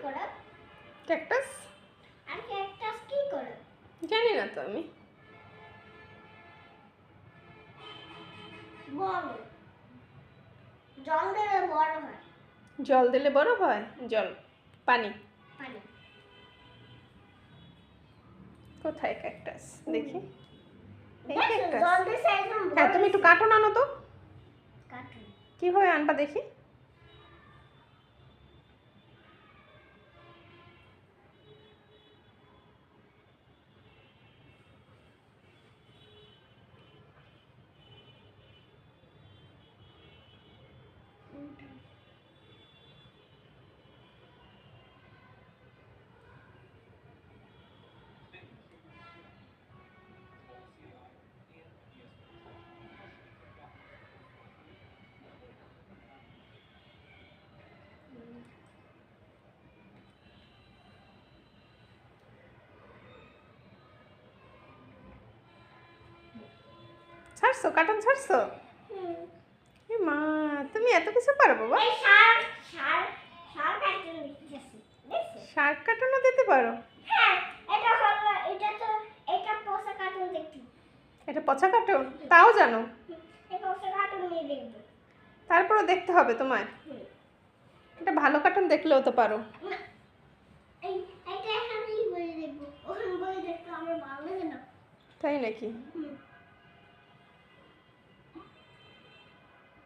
করে? ক্যাকটাস? আর ক্যাকটাস কি করে? জানি না তো আমি। বড়। জল দিলে বড় হয়। জল দিলে বড় হয়? জল, পানি। পানি। কোথায় ক্যাকটাস দেখি? এই দেখো ক্যাকটাস। জল দিছে একদম বড়। হ্যাঁ, তুমি একটু কার্টুন আনো তো। কাটুন। কিভাবে আনবা দেখি? ছাড়ছো, কার্টুন ছাড়ছো? এ মা, তুমি এত কিছু পারো বাবা? এই শার্ক কাটুন দিতেছি। দেখছো? শার্ক কার্টুনও দিতে পারো? হ্যাঁ, এটা হলো এটা পোষা কাটুন দেখি। এটা পচা কার্টুন তাও জানো? এই পোষা কাটুন নিয়ে দেখবো। তারপরও দেখতে হবে তোমার। এটা ভালো কার্টুন দেখলেও তো পারো। না, এইটা এখানেই বই দেখবো। ওখানে বই দেখতে আমার ভালো লাগে না। তাই নাকি?